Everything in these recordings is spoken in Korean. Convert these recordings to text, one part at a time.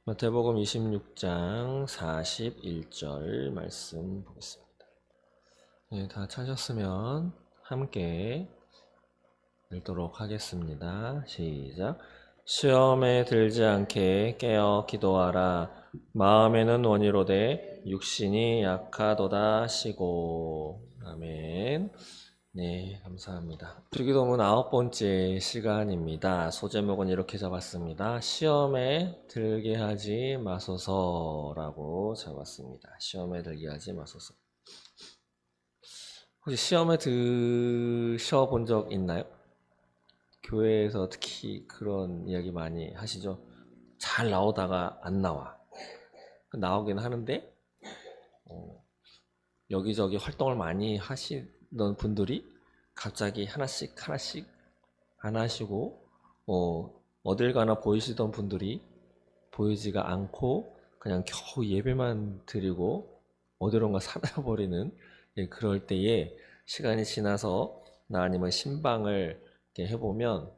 마태복음 26장 41절 말씀 보겠습니다. 네, 다 찾았으면 함께 읽도록 하겠습니다. 시작. 시험에 들지 않게 깨어 기도하라. 마음에는 원이로되 육신이 약하도다 하시고. 아멘. 네, 감사합니다. 주기도문 9번째 시간입니다. 소제목은 이렇게 잡았습니다. 시험에 들게 하지 마소서라고 잡았습니다. 시험에 들게 하지 마소서. 혹시 시험에 드셔본 적 있나요? 교회에서 특히 그런 이야기 많이 하시죠? 잘 나오다가 안 나와. 나오긴 하는데 여기저기 활동을 많이 하시던 분들이 갑자기 하나씩 안 하시고 어딜 가나 보이시던 분들이 보이지가 않고 그냥 겨우 예배만 드리고 어디론가 사라져버리는, 그럴 때에 시간이 지나서 나 아니면 신방을 이렇게 해보면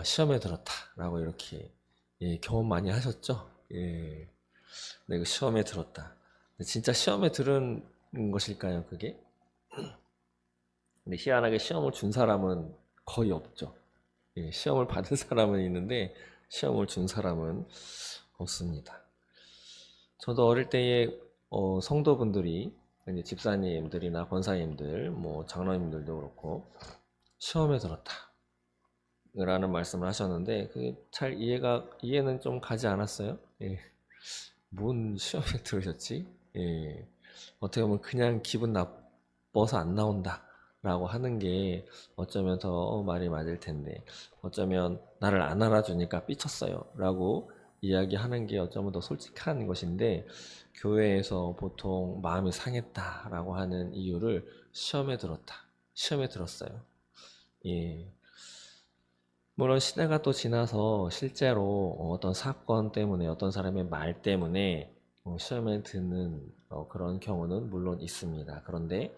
시험에 들었다 라고 이렇게 경험 많이 하셨죠? 내가 시험에 들었다. 진짜 시험에 들은 것일까요, 그게? 근데 희한하게 시험을 준 사람은 거의 없죠. 시험을 받은 사람은 있는데 시험을 준 사람은 없습니다. 저도 어릴 때에 성도분들이, 이제 집사님들이나 권사님들, 뭐 장로님들도 그렇고 시험에 들었다 라는 말씀을 하셨는데 그게 잘 이해는 좀 가지 않았어요. 뭔 시험에 들으셨지? 어떻게 보면 그냥 기분 나빠서 안 나온다 라고 하는 게 어쩌면 더 말이 맞을 텐데, 어쩌면 나를 안 알아주니까 삐쳤어요 라고 이야기하는 게 어쩌면 더 솔직한 것인데, 교회에서 보통 마음이 상했다 라고 하는 이유를 시험에 들었어요. 물론 시대가 또 지나서 실제로 어떤 사건 때문에, 어떤 사람의 말 때문에 시험에 드는 그런 경우는 물론 있습니다. 그런데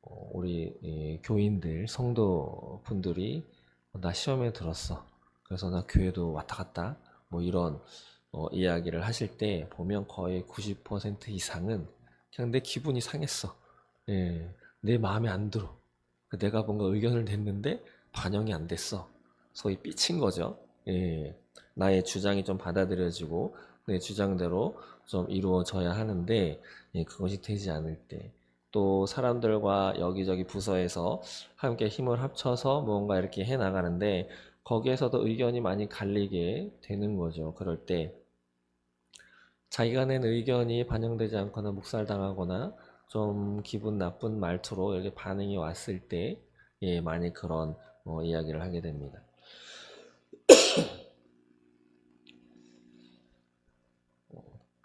우리 교인들, 성도분들이 나 시험에 들었어, 그래서 나 교회도 왔다 갔다, 뭐 이런 이야기를 하실 때 보면 거의 90% 이상은 그냥 내 기분이 상했어. 내 마음에 안 들어. 내가 뭔가 의견을 냈는데 반영이 안 됐어. 소위 삐친 거죠. 나의 주장이 좀 받아들여지고 내 주장대로 좀 이루어져야 하는데 그것이 되지 않을 때, 또 사람들과 여기저기 부서에서 함께 힘을 합쳐서 뭔가 이렇게 해 나가는데 거기에서도 의견이 많이 갈리게 되는 거죠. 그럴 때 자기가 낸 의견이 반영되지 않거나 묵살당하거나 좀 기분 나쁜 말투로 이렇게 반응이 왔을 때 많이 그런 이야기를 하게 됩니다.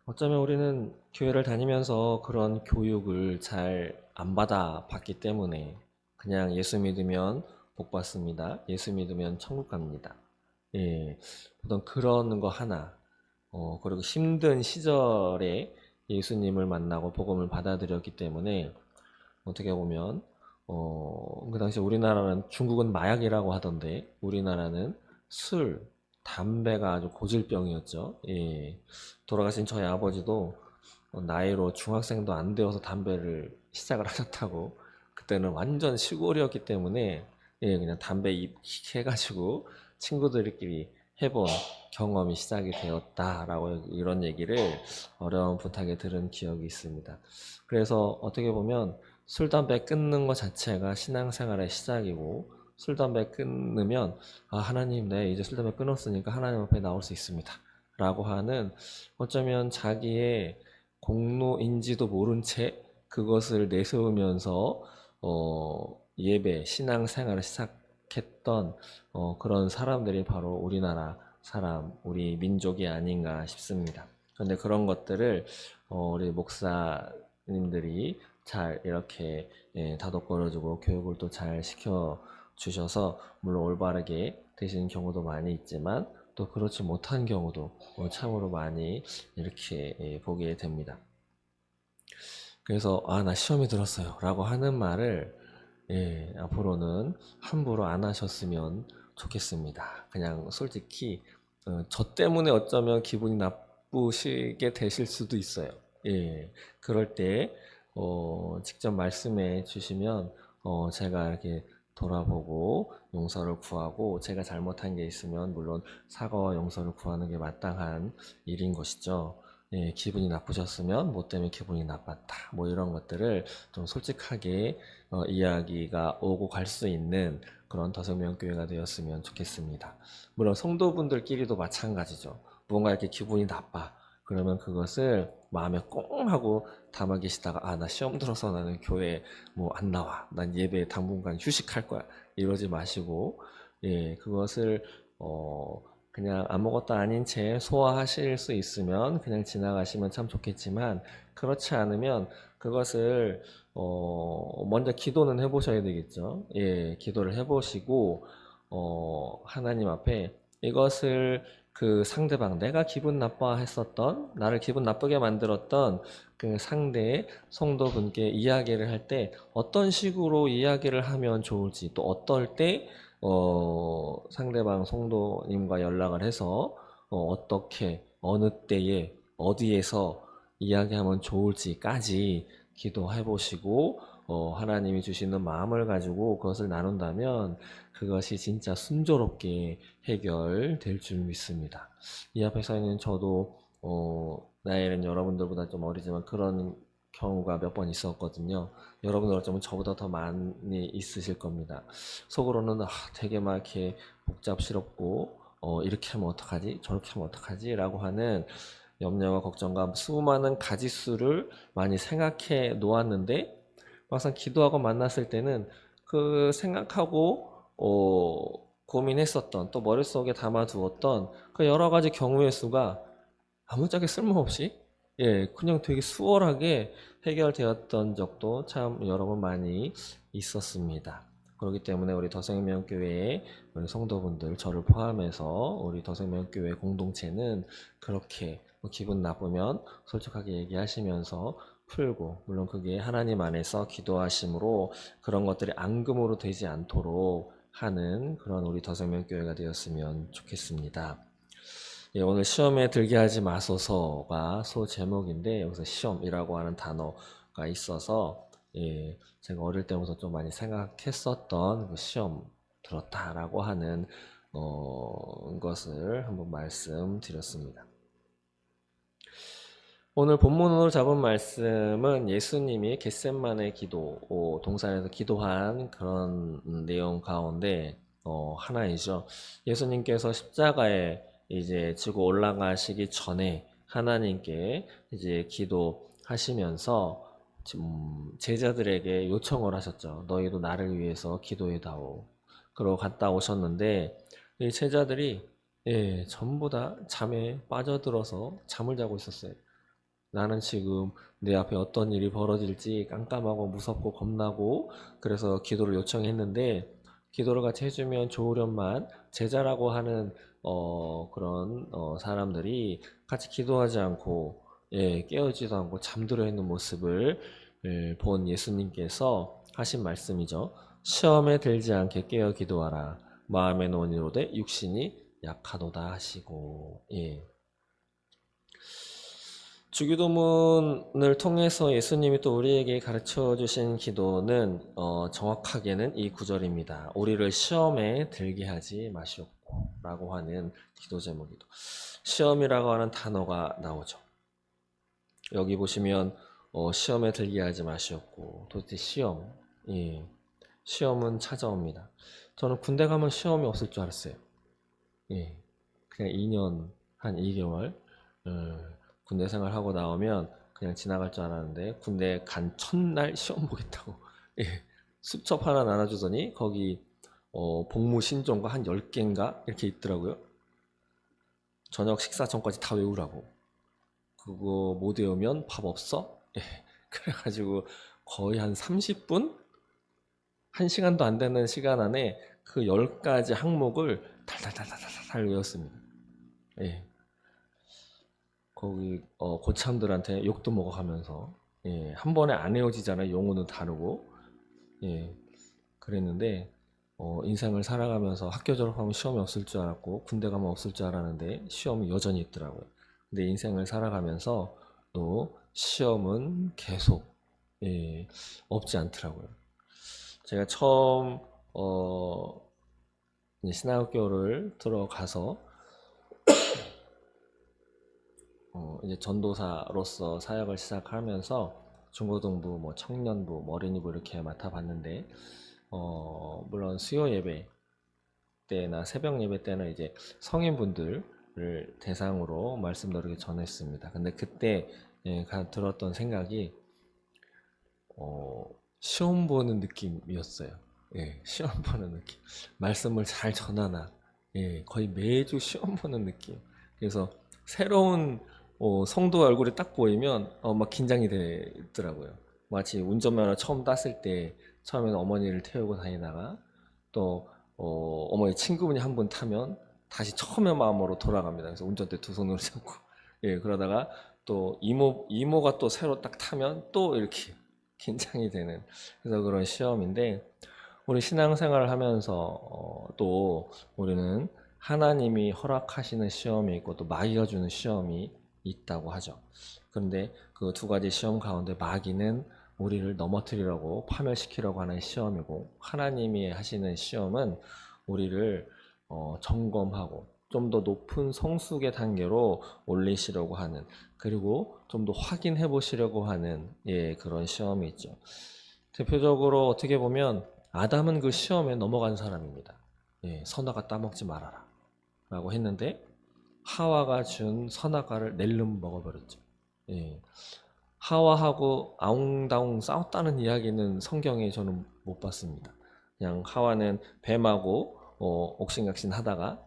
어쩌면 우리는 교회를 다니면서 그런 교육을 잘 안 받아 봤기 때문에 그냥 예수 믿으면 복 받습니다, 예수 믿으면 천국 갑니다, 어떤 그런 거 하나, 그리고 힘든 시절에 예수님을 만나고 복음을 받아들였기 때문에 어떻게 보면 그 당시 우리나라는, 중국은 마약이라고 하던데 우리나라는 술, 담배가 아주 고질병이었죠. 돌아가신 저희 아버지도 나이로 중학생도 안 되어서 담배를 시작을 하셨다고. 그때는 완전 시골이었기 때문에 그냥 담배 입해가지고 친구들끼리 해본 경험이 시작이 되었다라고 이런 얘기를 어렴풋하게 들은 기억이 있습니다. 그래서 어떻게 보면 술, 담배 끊는 것 자체가 신앙생활의 시작이고, 술, 담배 끊으면 하나님, 네, 이제 술, 담배 끊었으니까 하나님 앞에 나올 수 있습니다 라고 하는, 어쩌면 자기의 공로인지도 모른 채 그것을 내세우면서 예배, 신앙생활을 시작했던 그런 사람들이 바로 우리나라 사람, 우리 민족이 아닌가 싶습니다. 그런데 그런 것들을 우리 목사님들이 잘 이렇게 다독거려주고 교육을 또 잘 시켜주셔서 물론 올바르게 되시는 경우도 많이 있지만 또 그렇지 못한 경우도 참으로 많이 이렇게 보게 됩니다. 그래서 나 시험에 들었어요 라고 하는 말을 앞으로는 함부로 안 하셨으면 좋겠습니다. 그냥 솔직히 저 때문에 어쩌면 기분이 바쁘시게 되실 수도 있어요. 예, 그럴 때 직접 말씀해 주시면 제가 이렇게 돌아보고 용서를 구하고, 제가 잘못한 게 있으면 물론 사과와 용서를 구하는 게 마땅한 일인 것이죠. 예, 기분이 나쁘셨으면 뭐 때문에 기분이 나빴다, 뭐 이런 것들을 좀 솔직하게 이야기가 오고 갈 수 있는 그런 더생명교회가 되었으면 좋겠습니다. 물론 성도분들끼리도 마찬가지죠. 뭔가 이렇게 기분이 나빠, 그러면 그것을 마음에 꽁 하고 담아 계시다가, 아, 나 시험 들어서 나는 교회 뭐 안 나와, 난 예배 당분간 휴식할 거야, 이러지 마시고, 예, 그것을 그냥 아무것도 아닌 채 소화하실 수 있으면 그냥 지나가시면 참 좋겠지만, 그렇지 않으면 그것을 먼저 기도는 해보셔야 되겠죠. 예, 기도를 해보시고 하나님 앞에 이것을, 그 상대방, 내가 기분 나빠했었던, 나를 기분 나쁘게 만들었던 그 상대의 성도분께 이야기를 할 때 어떤 식으로 이야기를 하면 좋을지, 또 어떨 때 상대방 성도님과 연락을 해서 어떻게, 어느 때에, 어디에서 이야기하면 좋을지까지 기도해 보시고 하나님이 주시는 마음을 가지고 그것을 나눈다면 그것이 진짜 순조롭게 해결될 줄 믿습니다. 이 앞에서는 저도 나이는 여러분들보다 좀 어리지만 그런 경우가 몇 번 있었거든요. 여러분들 어쩌면 저보다 더 많이 있으실 겁니다. 속으로는 되게 막 이렇게 복잡스럽고 이렇게 하면 어떡하지? 저렇게 하면 어떡하지? 라고 하는 염려와 걱정과 수많은 가지수를 많이 생각해 놓았는데, 막상 기도하고 만났을 때는 그 생각하고 고민했었던, 또 머릿속에 담아두었던 그 여러 가지 경우의 수가 아무짝에 쓸모없이, 예, 그냥 되게 수월하게 해결되었던 적도 참 여러 번 많이 있었습니다. 그렇기 때문에 우리 더생명교회의 우리 성도분들, 저를 포함해서 우리 더생명교회 공동체는 그렇게 기분 나쁘면 솔직하게 얘기하시면서 풀고, 물론 그게 하나님 안에서 기도하심으로 그런 것들이 앙금으로 되지 않도록 하는 그런 우리 더생명교회가 되었으면 좋겠습니다. 예, 오늘 시험에 들게 하지 마소서가 소 제목인데, 여기서 시험이라고 하는 단어가 있어서 제가 어릴 때부터 좀 많이 생각했었던 그 시험 들었다라고 하는 것을 한번 말씀드렸습니다. 오늘 본문으로 잡은 말씀은 예수님이 겟셋마네 기도, 동산에서 기도한 그런 내용 가운데 하나이죠. 예수님께서 십자가에 이제 지고 올라가시기 전에 하나님께 이제 기도하시면서 제자들에게 요청을 하셨죠. 너희도 나를 위해서 기도해다오. 그러고 갔다 오셨는데 이 제자들이 전부 다 잠에 빠져들어서 잠을 자고 있었어요. 나는 지금 내 앞에 어떤 일이 벌어질지 깜깜하고 무섭고 겁나고, 그래서 기도를 요청했는데, 기도를 같이 해주면 좋으련만 제자라고 하는 그런 사람들이 같이 기도하지 않고 깨어지도 않고 잠들어 있는 모습을 본 예수님께서 하신 말씀이죠. 시험에 들지 않게 깨어 기도하라. 마음에 놓은 이로되 육신이 약하도다 하시고. 주기도문을 통해서 예수님이 또 우리에게 가르쳐 주신 기도는 정확하게는 이 구절입니다. 우리를 시험에 들게 하지 마시옵고 라고 하는 기도 제목이죠. 시험이라고 하는 단어가 나오죠. 여기 보시면 시험에 들게 하지 마시옵고, 도대체 시험, 시험은 찾아옵니다. 저는 군대 가면 시험이 없을 줄 알았어요. 그냥 2년 한 2개월 군대 생활하고 나오면 그냥 지나갈 줄 알았는데, 군대 간 첫날 시험 보겠다고 수첩 하나 나눠주더니 거기 복무 신종과 한 10개인가 이렇게 있더라고요. 저녁 식사 전까지 다 외우라고. 그거 못 외우면 밥 없어? 그래가지고 거의 한 30분? 1시간도 안 되는 시간 안에 그 10가지 항목을 달달달달달 외웠습니다. 거기 고참들한테 욕도 먹어가면서 한 번에 안 헤어지잖아요. 용어는 다르고. 그랬는데 인생을 살아가면서 학교 졸업하면 시험이 없을 줄 알았고 군대 가면 없을 줄 알았는데 시험이 여전히 있더라고요. 근데 인생을 살아가면서 또 시험은 계속 없지 않더라고요. 제가 처음 이제 신학교를 들어가서 이제 전도사로서 사역을 시작하면서 중고등부, 뭐 청년부, 뭐 어린이부 이렇게 맡아봤는데 물론 수요 예배 때나 새벽 예배 때는 이제 성인분들을 대상으로 말씀 나누게 전했습니다. 근데 그때 들었던 생각이 어, 시험 보는 느낌이었어요. 예, 시험 보는 느낌. 말씀을 잘 전하나, 거의 매주 시험 보는 느낌. 그래서 새로운 성도 얼굴이 딱 보이면 막 긴장이 되더라고요. 마치 운전면허 처음 땄을 때 처음에는 어머니를 태우고 다니다가 또 어머니 친구분이 한 분 타면 다시 처음의 마음으로 돌아갑니다. 그래서 운전대 두 손으로 잡고 그러다가 또 이모가 또 새로 딱 타면 또 이렇게 긴장이 되는 그래서 그런 시험인데 우리 신앙생활을 하면서 또 우리는 하나님이 허락하시는 시험이 있고 또 마귀가 주는 시험이 있다고 하죠. 그런데 그 두 가지 시험 가운데 마귀는 우리를 넘어뜨리려고 파멸시키려고 하는 시험이고 하나님이 하시는 시험은 우리를 점검하고 좀 더 높은 성숙의 단계로 올리시려고 하는 그리고 좀 더 확인해 보시려고 하는 그런 시험이 있죠. 대표적으로 어떻게 보면 아담은 그 시험에 넘어간 사람입니다. 선악과 따먹지 말아라 라고 했는데 하와가 준 선악과를 낼름 먹어버렸죠. 하와하고 아웅다웅 싸웠다는 이야기는 성경에 저는 못 봤습니다. 그냥 하와는 뱀하고 옥신각신 하다가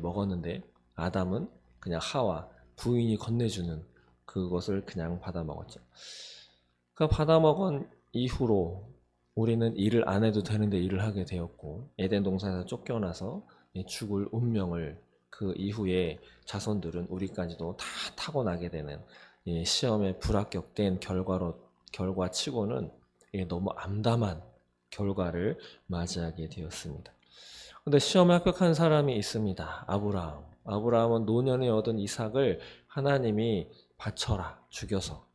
먹었는데 아담은 그냥 하와 부인이 건네주는 그것을 그냥 받아 먹었죠. 그 받아 먹은 이후로 우리는 일을 안 해도 되는데 일을 하게 되었고 에덴 동산에서 쫓겨나서 죽을 운명을 그 이후에 자손들은 우리까지도 다 타고나게 되는 시험에 불합격된 결과치고는 너무 암담한 결과를 맞이하게 되었습니다. 근데 시험에 합격한 사람이 있습니다. 아브라함. 아브라함은 노년에 얻은 이삭을 하나님이 바쳐라 죽여서.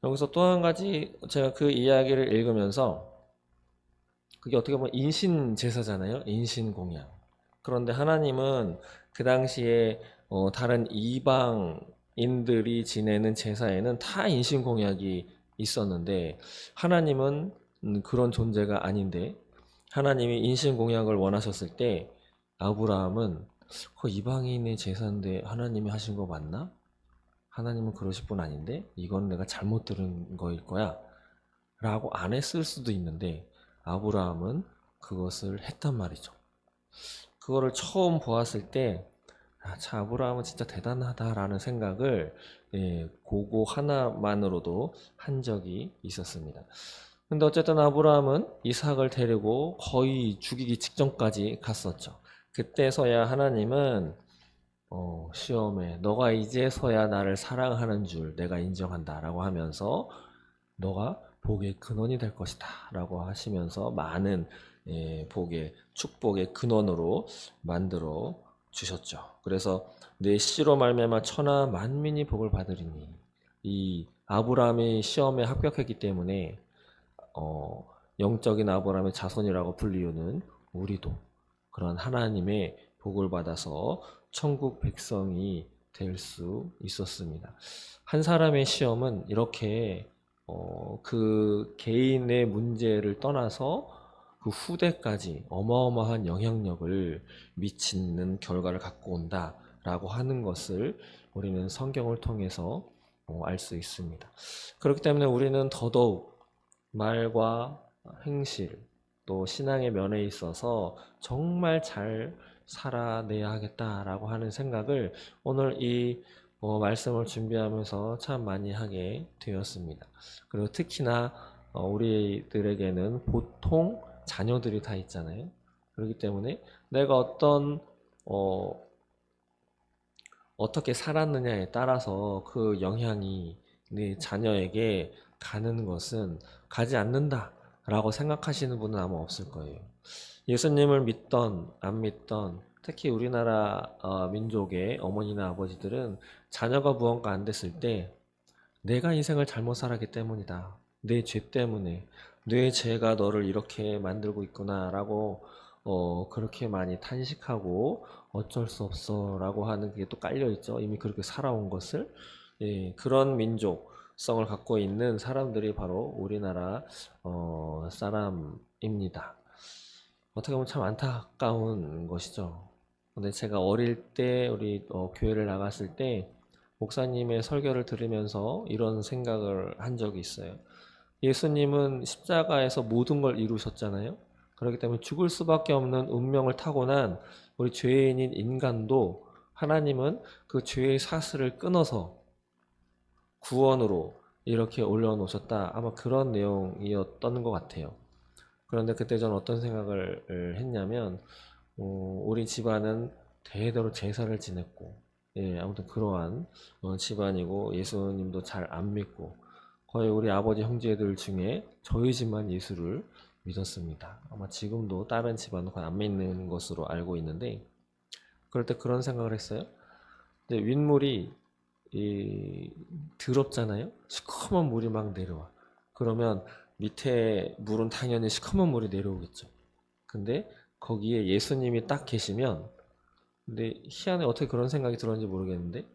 여기서 또 한 가지 제가 그 이야기를 읽으면서 그게 어떻게 보면 인신 제사잖아요. 인신 공양. 그런데 하나님은 그 당시에 다른 이방인들이 지내는 제사에는 다 인신 공약이 있었는데 하나님은 그런 존재가 아닌데 하나님이 인신 공약을 원하셨을 때 아브라함은 그 이방인의 제사인데 하나님이 하신 거 맞나? 하나님은 그러실 분 아닌데 이건 내가 잘못 들은 거일 거야 라고 안 했을 수도 있는데 아브라함은 그것을 했단 말이죠. 그거를 처음 보았을 때 참 아브라함은 진짜 대단하다라는 생각을 그거 하나만으로도 한 적이 있었습니다. 근데 어쨌든 아브라함은 이삭을 데리고 거의 죽이기 직전까지 갔었죠. 그때서야 하나님은 시험에 너가 이제서야 나를 사랑하는 줄 내가 인정한다 라고 하면서 너가 복의 근원이 될 것이다 라고 하시면서 많은 복의 축복의 근원으로 만들어 주셨죠. 그래서 내 씨로 말미암아 천하 만민이 복을 받으리니 이 아브라함이 시험에 합격했기 때문에 영적인 아브라함의 자손이라고 불리우는 우리도 그런 하나님의 복을 받아서 천국 백성이 될 수 있었습니다. 한 사람의 시험은 이렇게 그 개인의 문제를 떠나서 그 후대까지 어마어마한 영향력을 미치는 결과를 갖고 온다라고 하는 것을 우리는 성경을 통해서 알 수 있습니다. 그렇기 때문에 우리는 더더욱 말과 행실 또 신앙의 면에 있어서 정말 잘 살아내야 하겠다라고 하는 생각을 오늘 이 말씀을 준비하면서 참 많이 하게 되었습니다. 그리고 특히나 우리들에게는 보통 자녀들이 다 있잖아요. 그렇기 때문에 내가 어떻게 살았느냐에 따라서 그 영향이 네 자녀에게 가는 것은 가지 않는다 라고 생각하시는 분은 아마 없을 거예요. 예수님을 믿던 안 믿던 특히 우리나라 민족의 어머니나 아버지들은 자녀가 무언가 안 됐을 때 내가 인생을 잘못 살았기 때문이다. 내 죄 때문에. 내 죄가 너를 이렇게 만들고 있구나라고 그렇게 많이 탄식하고 어쩔 수 없어라고 하는 게 또 깔려 있죠. 이미 그렇게 살아온 것을. 예, 그런 민족성을 갖고 있는 사람들이 바로 우리나라 사람입니다. 어떻게 보면 참 안타까운 것이죠. 근데 제가 어릴 때 우리 교회를 나갔을 때 목사님의 설교를 들으면서 이런 생각을 한 적이 있어요. 예수님은 십자가에서 모든 걸 이루셨잖아요. 그렇기 때문에 죽을 수밖에 없는 운명을 타고난 우리 죄인인 인간도 하나님은 그 죄의 사슬을 끊어서 구원으로 이렇게 올려놓으셨다. 아마 그런 내용이었던 것 같아요. 그런데 그때 저는 어떤 생각을 했냐면 우리 집안은 대대로 제사를 지냈고, 예, 아무튼 그러한 집안이고 예수님도 잘 안 믿고 거의 우리 아버지 형제들 중에 저희 집만 예수를 믿었습니다. 아마 지금도 다른 집안은 거의 안 믿는 것으로 알고 있는데 그럴 때 그런 생각을 했어요. 근데 윗물이 더럽잖아요. 시커먼 물이 막 내려와. 그러면 밑에 물은 당연히 시커먼 물이 내려오겠죠. 근데 거기에 예수님이 딱 계시면, 근데 희한해, 어떻게 그런 생각이 들었는지 모르겠는데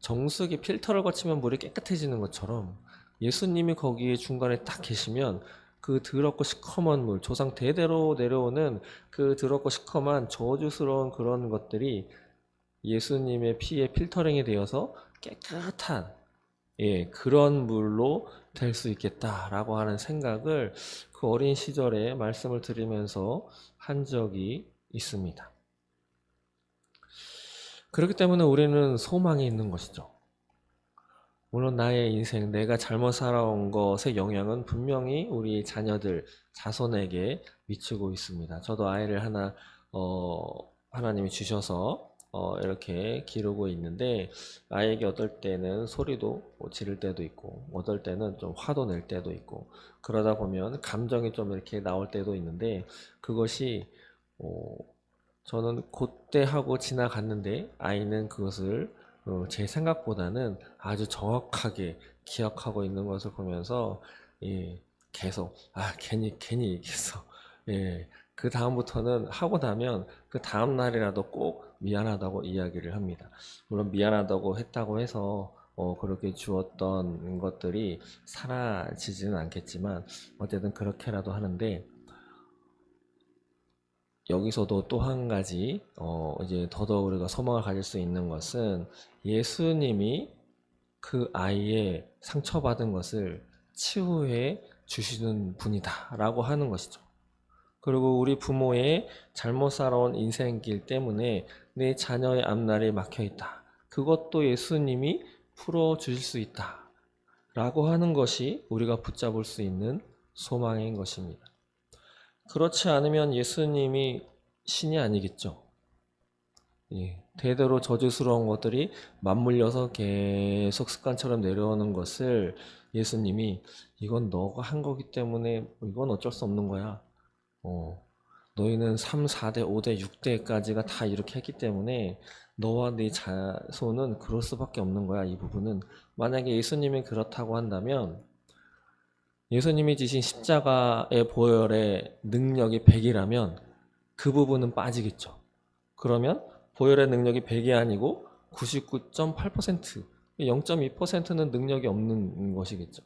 정수기 필터를 거치면 물이 깨끗해지는 것처럼 예수님이 거기에 중간에 딱 계시면 그 더럽고 시커먼 물, 조상 대대로 내려오는 그 더럽고 시커먼 저주스러운 그런 것들이 예수님의 피에 필터링이 되어서 깨끗한, 예, 그런 물로 될 수 있겠다라고 하는 생각을 그 어린 시절에 말씀을 들으면서 한 적이 있습니다. 그렇기 때문에 우리는 소망이 있는 것이죠. 물론 나의 인생, 내가 잘못 살아온 것의 영향은 분명히 우리 자녀들, 자손에게 미치고 있습니다. 저도 아이를 하나, 하나님이 주셔서, 이렇게 기르고 있는데, 아이에게 어떨 때는 소리도 지를 때도 있고, 어떨 때는 좀 화도 낼 때도 있고, 그러다 보면 감정이 좀 이렇게 나올 때도 있는데, 그것이, 어, 저는 그때 하고 지나갔는데, 아이는 그것을 제 생각보다는 아주 정확하게 기억하고 있는 것을 보면서 예, 계속 괜히 얘기했어. 예, 그 다음부터는 하고 나면 그 다음 날이라도 꼭 미안하다고 이야기를 합니다. 물론 미안하다고 했다고 해서 그렇게 주었던 것들이 사라지지는 않겠지만 어쨌든 그렇게라도 하는데 여기서도 또 한 가지 이제 더더욱 우리가 소망을 가질 수 있는 것은 예수님이 그 아이의 상처받은 것을 치유해 주시는 분이다라고 하는 것이죠. 그리고 우리 부모의 잘못 살아온 인생길 때문에 내 자녀의 앞날이 막혀 있다. 그것도 예수님이 풀어 주실 수 있다라고 하는 것이 우리가 붙잡을 수 있는 소망인 것입니다. 그렇지 않으면 예수님이 신이 아니겠죠. 예, 대대로 저주스러운 것들이 맞물려서 계속 습관처럼 내려오는 것을 예수님이 이건 너가 한 거기 때문에 이건 어쩔 수 없는 거야. 너희는 3, 4대, 5대, 6대까지가 다 이렇게 했기 때문에 너와 네 자손은 그럴 수밖에 없는 거야. 이 부분은 만약에 예수님이 그렇다고 한다면 예수님이 지신 십자가의 보혈의 능력이 100이라면 그 부분은 빠지겠죠. 그러면 보혈의 능력이 100이 아니고 99.8%, 0.2%는 능력이 없는 것이겠죠.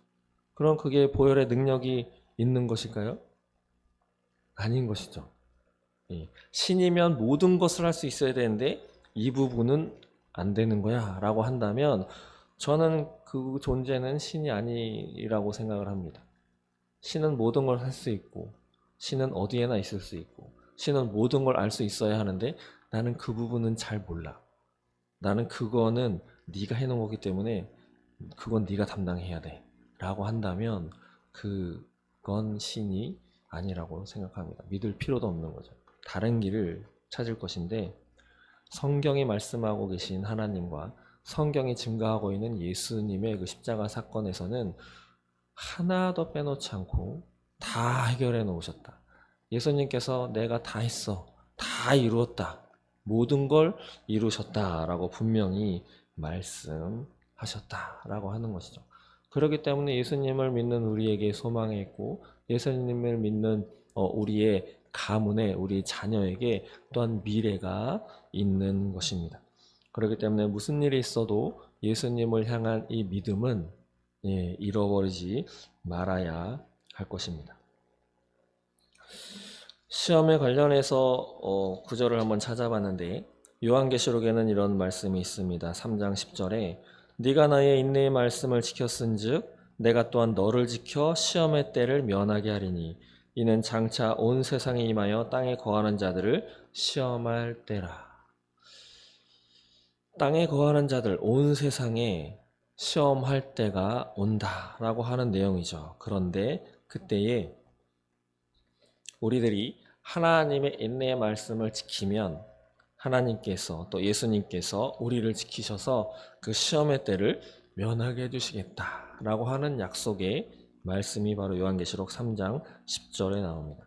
그럼 그게 보혈의 능력이 있는 것일까요? 아닌 것이죠. 신이면 모든 것을 할 수 있어야 되는데 이 부분은 안 되는 거야 라고 한다면 저는 그 존재는 신이 아니라고 생각을 합니다. 신은 모든 걸 할 수 있고 신은 어디에나 있을 수 있고 신은 모든 걸 알 수 있어야 하는데 나는 그 부분은 잘 몰라. 나는 그거는 네가 해놓은 거기 때문에 그건 네가 담당해야 돼 라고 한다면 그건 신이 아니라고 생각합니다. 믿을 필요도 없는 거죠. 다른 길을 찾을 것인데 성경이 말씀하고 계신 하나님과 성경이 증가하고 있는 예수님의 그 십자가 사건에서는 하나도 빼놓지 않고 다 해결해 놓으셨다. 예수님께서 내가 다 했어. 다 이루었다. 모든 걸 이루셨다라고 분명히 말씀하셨다라고 하는 것이죠. 그렇기 때문에 예수님을 믿는 우리에게 소망이 있고 예수님을 믿는 우리의 가문에 우리 자녀에게 또한 미래가 있는 것입니다. 그렇기 때문에 무슨 일이 있어도 예수님을 향한 이 믿음은 잃어버리지 말아야 할 것입니다. 시험에 관련해서 구절을 한번 찾아봤는데 요한계시록에는 이런 말씀이 있습니다. 3장 10절에 네가 나의 인내의 말씀을 지켰은즉 내가 또한 너를 지켜 시험의 때를 면하게 하리니 이는 장차 온 세상에 임하여 땅에 거하는 자들을 시험할 때라. 땅에 거하는 자들 온 세상에 시험할 때가 온다라고 하는 내용이죠. 그런데 그때에 우리들이 하나님의 인내의 말씀을 지키면 하나님께서 또 예수님께서 우리를 지키셔서 그 시험의 때를 면하게 해주시겠다라고 하는 약속의 말씀이 바로 요한계시록 3장 10절에 나옵니다.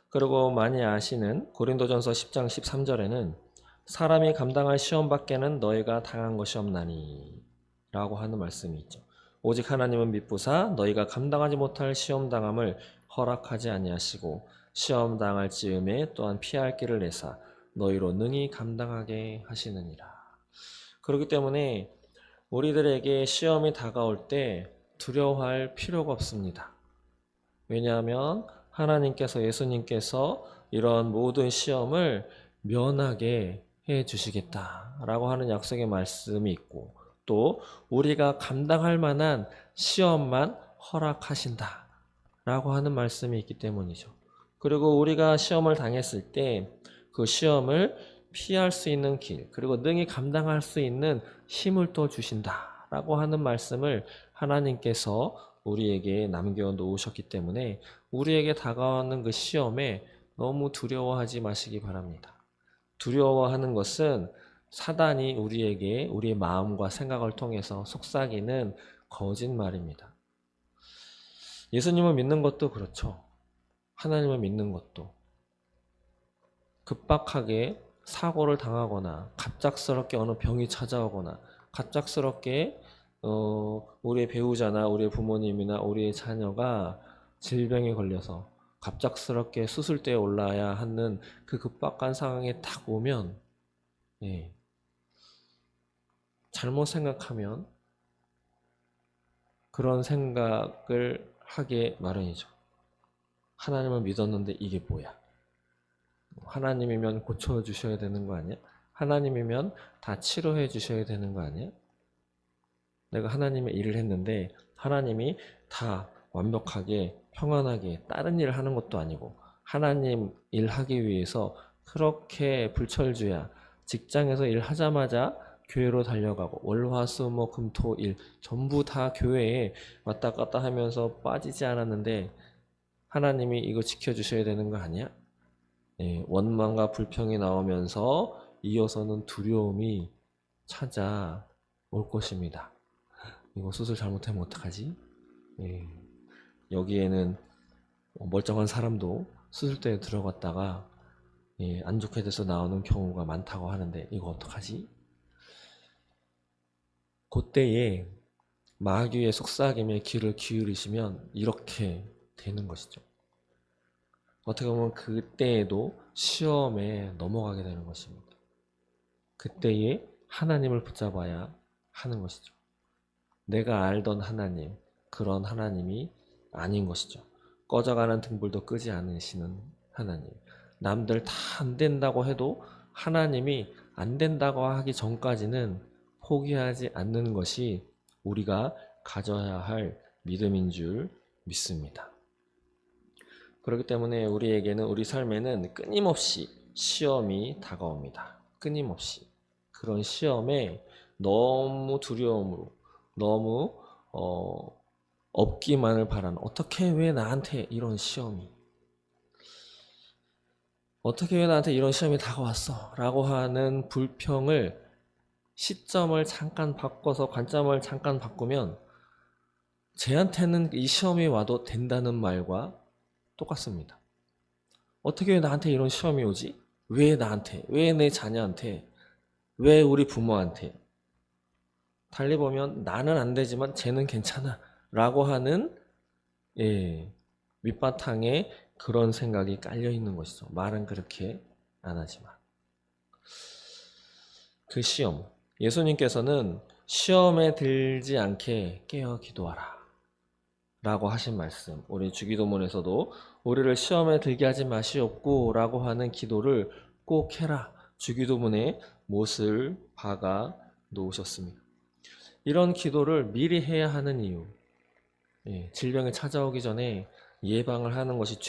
그리고 많이 아시는 고린도전서 10장 13절에는 사람이 감당할 시험 밖에는 너희가 당한 것이 없나니 라고 하는 말씀이 있죠. 오직 하나님은 미쁘사 너희가 감당하지 못할 시험 당함을 허락하지 아니하시고 시험 당할 즈음에 또한 피할 길을 내사 너희로 능히 감당하게 하시느니라. 그렇기 때문에 우리들에게 시험이 다가올 때 두려워할 필요가 없습니다. 왜냐하면 하나님께서 예수님께서 이런 모든 시험을 면하게 해 주시겠다라고 하는 약속의 말씀이 있고 또 우리가 감당할 만한 시험만 허락하신다라고 하는 말씀이 있기 때문이죠. 그리고 우리가 시험을 당했을 때 그 시험을 피할 수 있는 길 그리고 능히 감당할 수 있는 힘을 또 주신다라고 하는 말씀을 하나님께서 우리에게 남겨놓으셨기 때문에 우리에게 다가오는 그 시험에 너무 두려워하지 마시기 바랍니다. 두려워하는 것은 사단이 우리에게 우리의 마음과 생각을 통해서 속삭이는 거짓말입니다. 예수님을 믿는 것도 그렇죠. 하나님을 믿는 것도 급박하게 사고를 당하거나 갑작스럽게 어느 병이 찾아오거나 갑작스럽게 우리의 배우자나 우리의 부모님이나 우리의 자녀가 질병에 걸려서 갑작스럽게 수술대에 올라야 하는 그 급박한 상황에 딱 오면 잘못 생각하면 그런 생각을 하게 마련이죠. 하나님을 믿었는데 이게 뭐야? 하나님이면 고쳐주셔야 되는 거 아니야? 하나님이면 다 치료해 주셔야 되는 거 아니야? 내가 하나님의 일을 했는데 하나님이 다 완벽하게 평안하게 다른 일을 하는 것도 아니고 하나님 일하기 위해서 그렇게 불철주야 직장에서 일하자마자 교회로 달려가고 월화수목금토일 전부 다 교회에 왔다 갔다 하면서 빠지지 않았는데 하나님이 이거 지켜주셔야 되는 거 아니야? 원망과 불평이 나오면서 이어서는 두려움이 찾아올 것입니다. 이거 수술 잘못하면 어떡하지? 여기에는 멀쩡한 사람도 수술대에 들어갔다가 안 좋게 돼서 나오는 경우가 많다고 하는데 이거 어떡하지? 그때에 마귀의 속삭임에 귀를 기울이시면 이렇게 되는 것이죠. 어떻게 보면 그때에도 시험에 넘어가게 되는 것입니다. 그때에 하나님을 붙잡아야 하는 것이죠. 내가 알던 하나님, 그런 하나님이 아닌 것이죠. 꺼져가는 등불도 끄지 않으시는 하나님. 남들 다 안 된다고 해도 하나님이 안 된다고 하기 전까지는 포기하지 않는 것이 우리가 가져야 할 믿음인 줄 믿습니다. 그렇기 때문에 우리에게는 우리 삶에는 끊임없이 시험이 다가옵니다. 끊임없이. 그런 시험에 너무 두려움으로 너무 없기만을 바라는 어떻게 왜 나한테 이런 시험이 어떻게 왜 나한테 이런 시험이 다가왔어 라고 하는 불평을 시점을 잠깐 바꿔서 관점을 잠깐 바꾸면 쟤한테는 이 시험이 와도 된다는 말과 똑같습니다. 어떻게 왜 나한테 이런 시험이 오지? 왜 나한테? 왜 내 자녀한테? 왜 우리 부모한테? 달리 보면 나는 안 되지만 쟤는 괜찮아 라고 하는 예, 밑바탕에 그런 생각이 깔려 있는 것이죠. 말은 그렇게 안 하지만. 그 시험. 예수님께서는 시험에 들지 않게 깨어 기도하라 라고 하신 말씀. 우리 주기도문에서도 우리를 시험에 들게 하지 마시옵고 라고 하는 기도를 꼭 해라. 주기도문에 못을 박아 놓으셨습니다. 이런 기도를 미리 해야 하는 이유. 질병이 찾아오기 전에 예방을 하는 것이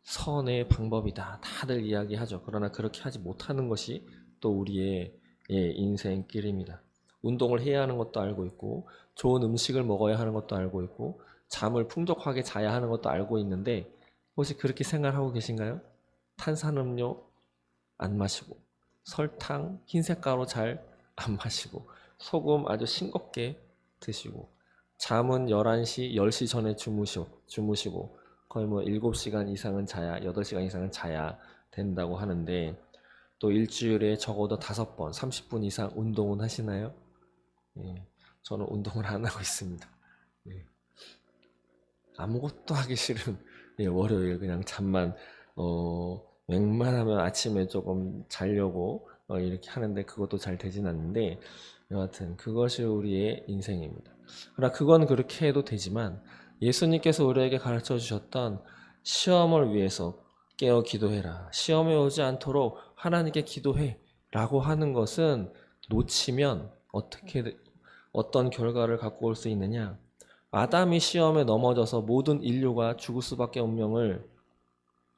최선의 방법이다. 다들 이야기하죠. 그러나 그렇게 하지 못하는 것이 또 우리의 인생길입니다. 운동을 해야 하는 것도 알고 있고 좋은 음식을 먹어야 하는 것도 알고 있고 잠을 풍족하게 자야 하는 것도 알고 있는데 혹시 그렇게 생각하고 계신가요? 탄산음료 안 마시고 설탕, 흰색 가루 잘 안 마시고 소금 아주 싱겁게 드시고 잠은 11시, 10시 전에 주무시고 거의 뭐 7시간 이상은 자야, 8시간 이상은 자야 된다고 하는데 또 일주일에 적어도 5번, 30분 이상 운동은 하시나요? 예, 저는 운동을 안 하고 있습니다. 예, 아무것도 하기 싫은 월요일 그냥 잠만 웬만하면 아침에 조금 자려고 이렇게 하는데 그것도 잘 되진 않는데 여하튼 그것이 우리의 인생입니다. 그러나 그건 그렇게 해도 되지만 예수님께서 우리에게 가르쳐 주셨던 시험을 위해서 깨어 기도해라. 시험에 오지 않도록 하나님께 기도해. 라고 하는 것은 놓치면 어떤 결과를 갖고 올 수 있느냐? 아담이 시험에 넘어져서 모든 인류가 죽을 수밖에 운명을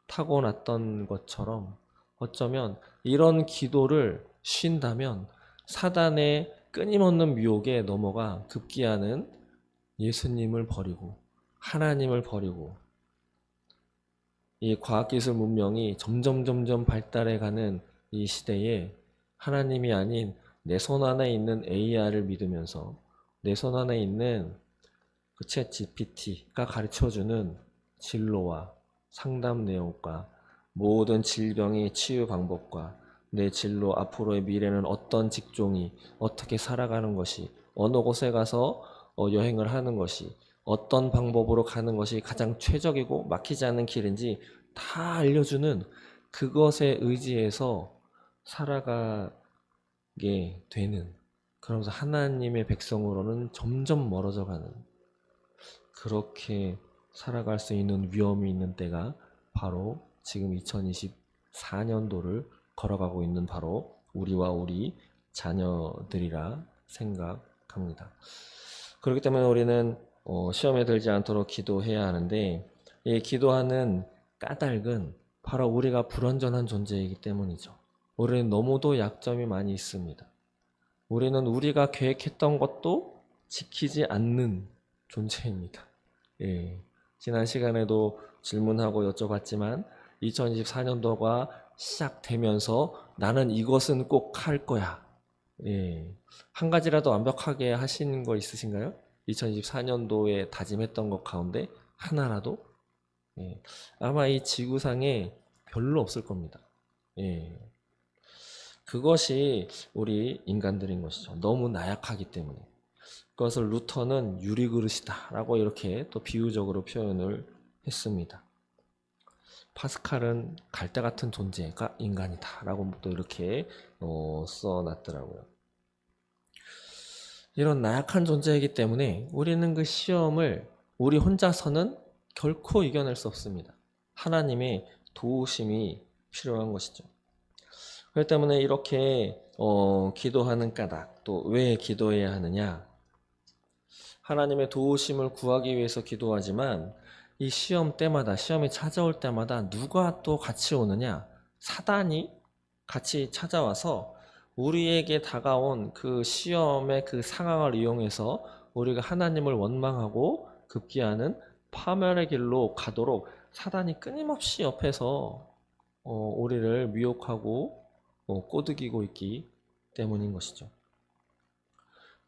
타고났던 것처럼 어쩌면 이런 기도를 쉰다면 사단의 끊임없는 유혹에 넘어가 급기야는 예수님을 버리고 하나님을 버리고 이 과학기술 문명이 점점 발달해가는 이 시대에 하나님이 아닌 내 손 안에 있는 AI를 믿으면서 내 손 안에 있는 그 챗 GPT가 가르쳐주는 진로와 상담 내용과 모든 질병의 치유 방법과 내 진로 앞으로의 미래는 어떤 직종이 어떻게 살아가는 것이 어느 곳에 가서 여행을 하는 것이 어떤 방법으로 가는 것이 가장 최적이고 막히지 않는 길인지 다 알려주는 그것에 의지해서 살아가게 되는 그러면서 하나님의 백성으로는 점점 멀어져 가는 그렇게 살아갈 수 있는 위험이 있는 때가 바로 지금 2024년도를 걸어가고 있는 바로 우리와 우리 자녀들이라 생각합니다. 그렇기 때문에 우리는 시험에 들지 않도록 기도해야 하는데 이 기도하는 까닭은 바로 우리가 불완전한 존재이기 때문이죠. 우리는 너무도 약점이 많이 있습니다. 우리는 우리가 계획했던 것도 지키지 않는 존재입니다. 예, 지난 시간에도 질문하고 여쭤봤지만 2024년도가 시작되면서 나는 이것은 꼭 할 거야. 예, 한 가지라도 완벽하게 하신 거 있으신가요? 2024년도에 다짐했던 것 가운데 하나라도? 예, 아마 이 지구상에 별로 없을 겁니다. 예, 그것이 우리 인간들인 것이죠. 너무 나약하기 때문에. 그것을 루터는 유리그릇이다 라고 이렇게 또 비유적으로 표현을 했습니다. 파스칼은 갈대 같은 존재가 인간이다 라고 또 이렇게 써놨더라고요. 이런 나약한 존재이기 때문에 우리는 그 시험을 우리 혼자서는 결코 이겨낼 수 없습니다. 하나님의 도우심이 필요한 것이죠. 그렇기 때문에 이렇게 기도하는 까닭, 또 왜 기도해야 하느냐? 하나님의 도우심을 구하기 위해서 기도하지만 이 시험 때마다, 시험이 찾아올 때마다 누가 또 같이 오느냐? 사단이 같이 찾아와서 우리에게 다가온 그 시험의 그 상황을 이용해서 우리가 하나님을 원망하고 급기야는 파멸의 길로 가도록 사단이 끊임없이 옆에서 우리를 미혹하고 꼬드기고 있기 때문인 것이죠.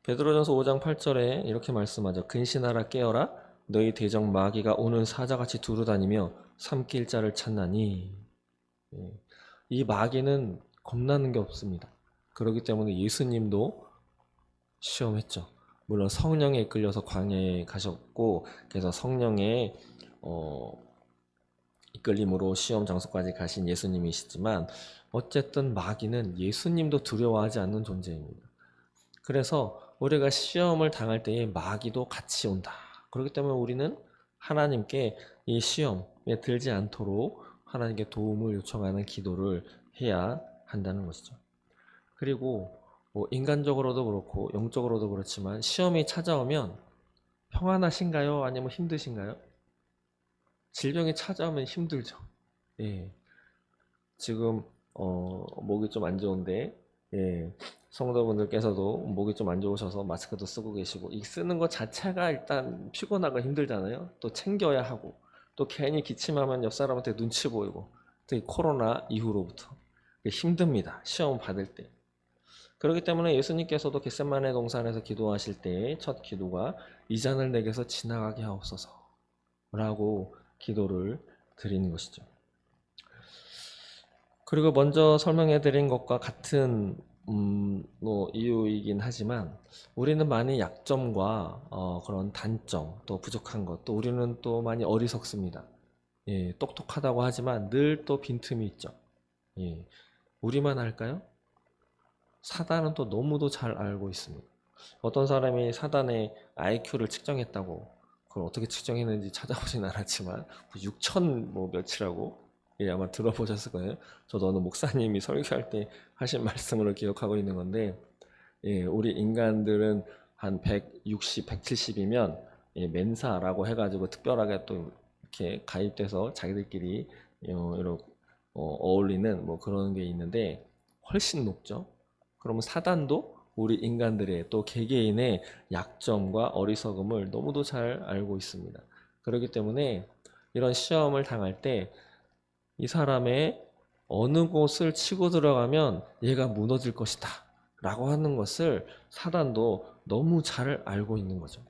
베드로전서 5장 8절에 이렇게 말씀하죠. 근신하라 깨어라 너희 대적 마귀가 오는 사자같이 두루다니며 삼킬 자를 찾나니. 이 마귀는 겁나는 게 없습니다. 그렇기 때문에 예수님도 시험했죠. 물론 성령에 이끌려서 광야에 가셨고, 그래서 성령의 이끌림으로 시험 장소까지 가신 예수님이시지만, 어쨌든 마귀는 예수님도 두려워하지 않는 존재입니다. 그래서 우리가 시험을 당할 때에 마귀도 같이 온다. 그렇기 때문에 우리는 하나님께 이 시험에 들지 않도록 하나님께 도움을 요청하는 기도를 해야 한다는 것이죠. 그리고 뭐 인간적으로도 그렇고 영적으로도 그렇지만 시험이 찾아오면 평안하신가요? 아니면 힘드신가요? 질병이 찾아오면 힘들죠. 예. 지금 목이 좀 안 좋은데, 예, 성도분들께서도 목이 좀 안 좋으셔서 마스크도 쓰고 계시고, 이 쓰는 것 자체가 일단 피곤하고 힘들잖아요. 또 챙겨야 하고, 또 괜히 기침하면 옆 사람한테 눈치 보이고, 특히 코로나 이후로부터 힘듭니다. 시험 받을 때. 그렇기 때문에 예수님께서도 겟세마네 동산에서 기도하실 때 첫 기도가 이 잔을 내게서 지나가게 하옵소서 라고 기도를 드리는 것이죠. 그리고 먼저 설명해 드린 것과 같은 이유이긴 하지만 우리는 많이 약점과 그런 단점, 또 부족한 것, 또 우리는 또 많이 어리석습니다. 예, 똑똑하다고 하지만 늘 또 빈틈이 있죠. 예, 우리만 알까요? 사단은 또 너무도 잘 알고 있습니다. 어떤 사람이 사단의 IQ를 측정했다고, 그걸 어떻게 측정했는지 찾아보진 않았지만 6천 뭐 몇이라고, 예, 아마 들어보셨을 거예요. 저도 어느 목사님이 설교할 때 하신 말씀으로 기억하고 있는 건데, 예, 우리 인간들은 한 160, 170이면 예, 멘사라고 해가지고 특별하게 또 이렇게 가입돼서 자기들끼리 이렇게 어울리는 뭐 그런 게 있는데 훨씬 높죠. 그러면 사단도 우리 인간들의 또 개개인의 약점과 어리석음을 너무도 잘 알고 있습니다. 그렇기 때문에 이런 시험을 당할 때 이 사람의 어느 곳을 치고 들어가면 얘가 무너질 것이다 라고 하는 것을 사단도 너무 잘 알고 있는 거죠.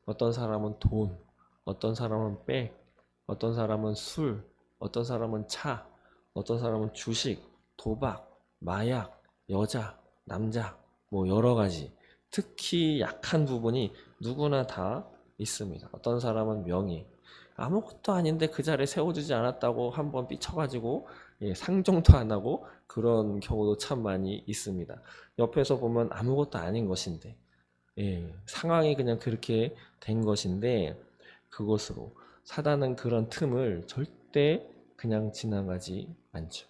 어떤 사람은 돈, 어떤 사람은 백, 어떤 사람은 술, 어떤 사람은 차, 어떤 사람은 주식, 도박, 마약, 여자, 남자, 뭐 여러 가지. 특히 약한 부분이 누구나 다 있습니다. 어떤 사람은 명예. 아무것도 아닌데 그 자리에 세워주지 않았다고 한번 삐쳐가지고 예, 상종도 안 하고 그런 경우도 참 많이 있습니다. 옆에서 보면 아무것도 아닌 것인데 예, 상황이 그냥 그렇게 된 것인데 그것으로 사단은 그런 틈을 절대 그냥 지나가지 않죠.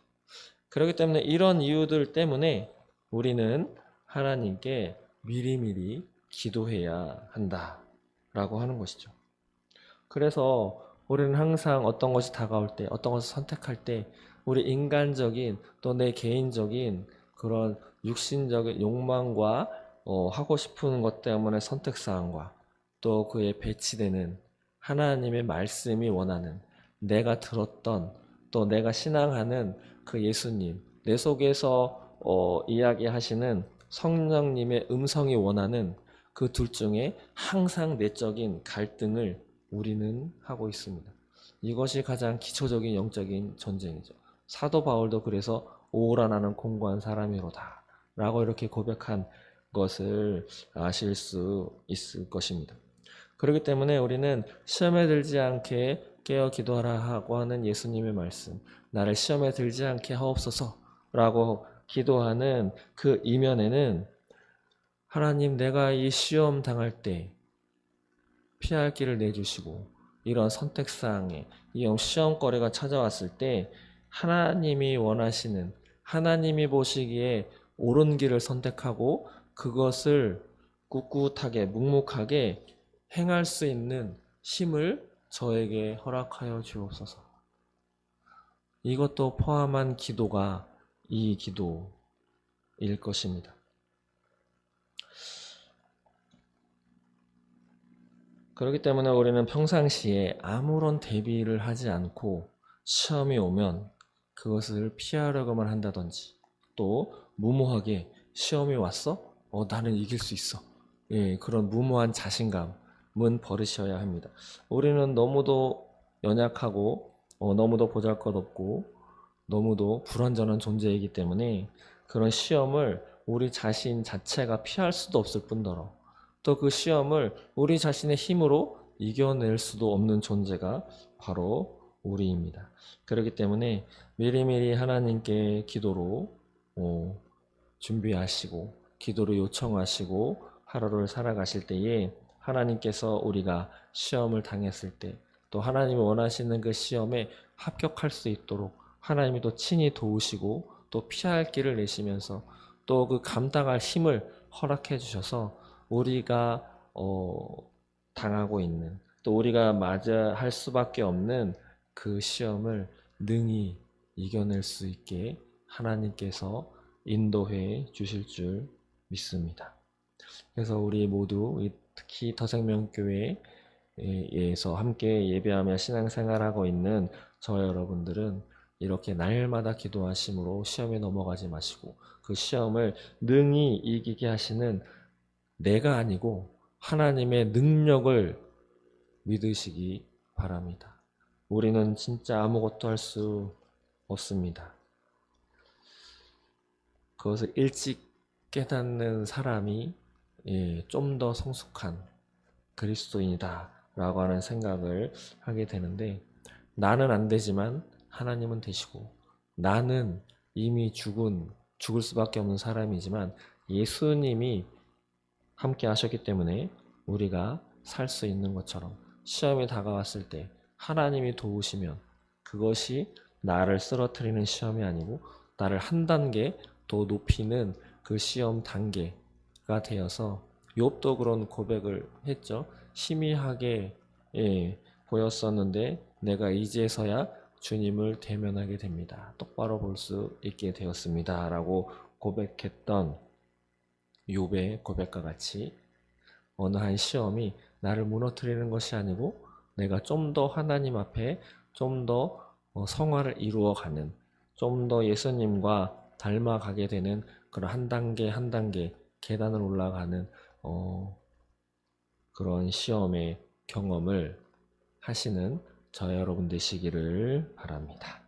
그렇기 때문에 이런 이유들 때문에 우리는 하나님께 미리미리 기도해야 한다라고 하는 것이죠. 그래서 우리는 항상 어떤 것이 다가올 때, 어떤 것을 선택할 때 우리 인간적인 또 내 개인적인 그런 육신적인 욕망과 하고 싶은 것 때문에 선택사항과 또 그에 배치되는 하나님의 말씀이 원하는 내가 들었던 또 내가 신앙하는 그 예수님, 내 속에서 이야기하시는 성령님의 음성이 원하는 그 둘 중에 항상 내적인 갈등을 우리는 하고 있습니다. 이것이 가장 기초적인 영적인 전쟁이죠. 사도 바울도 그래서 오라 나는 공고한 사람이로다 라고 이렇게 고백한 것을 아실 수 있을 것입니다. 그렇기 때문에 우리는 시험에 들지 않게 깨어 기도하라 하고 하는 예수님의 말씀, 나를 시험에 들지 않게 하옵소서 라고 기도하는 그 이면에는 하나님 내가 이 시험 당할 때 피할 길을 내주시고 이런 선택사항에 이 시험거리가 찾아왔을 때 하나님이 원하시는 하나님이 보시기에 옳은 길을 선택하고 그것을 꿋꿋하게 묵묵하게 행할 수 있는 힘을 저에게 허락하여 주옵소서. 이것도 포함한 기도가 이 기도일 것입니다. 그렇기 때문에 우리는 평상시에 아무런 대비를 하지 않고 시험이 오면 그것을 피하려고만 한다든지 또 무모하게 시험이 왔어? 나는 이길 수 있어. 예, 그런 무모한 자신감은 버리셔야 합니다. 우리는 너무도 연약하고 너무도 보잘것없고 너무도 불완전한 존재이기 때문에 그런 시험을 우리 자신 자체가 피할 수도 없을 뿐더러 또 그 시험을 우리 자신의 힘으로 이겨낼 수도 없는 존재가 바로 우리입니다. 그렇기 때문에 미리미리 하나님께 기도로 준비하시고 기도로 요청하시고 하루를 살아가실 때에 하나님께서 우리가 시험을 당했을 때 또 하나님이 원하시는 그 시험에 합격할 수 있도록 하나님이 또 친히 도우시고 또 피할 길을 내시면서 또 그 감당할 힘을 허락해 주셔서 우리가 당하고 있는 또 우리가 맞아 할 수밖에 없는 그 시험을 능히 이겨낼 수 있게 하나님께서 인도해 주실 줄 믿습니다. 그래서 우리 모두 특히 더생명교회에서 함께 예배하며 신앙생활하고 있는 저 여러분들은 이렇게 날마다 기도하심으로 시험에 넘어가지 마시고 그 시험을 능히 이기게 하시는 내가 아니고 하나님의 능력을 믿으시기 바랍니다. 우리는 진짜 아무것도 할 수 없습니다. 그것을 일찍 깨닫는 사람이 좀 더 성숙한 그리스도인이다 라고 하는 생각을 하게 되는데 나는 안 되지만 하나님은 되시고 나는 이미 죽을 수밖에 없는 사람이지만 예수님이 함께 하셨기 때문에 우리가 살 수 있는 것처럼 시험이 다가왔을 때 하나님이 도우시면 그것이 나를 쓰러뜨리는 시험이 아니고 나를 한 단계 더 높이는 그 시험 단계가 되어서 욥도 그런 고백을 했죠. 희미하게 보였었는데 내가 이제서야 주님을 대면하게 됩니다. 똑바로 볼 수 있게 되었습니다. 라고 고백했던 욥의 고백과 같이 어느 한 시험이 나를 무너뜨리는 것이 아니고 내가 좀 더 하나님 앞에 좀 더 성화를 이루어가는 좀 더 예수님과 닮아가게 되는 그런 한 단계 한 단계 계단을 올라가는 그런 시험의 경험을 하시는 저 여러분 되시기를 바랍니다.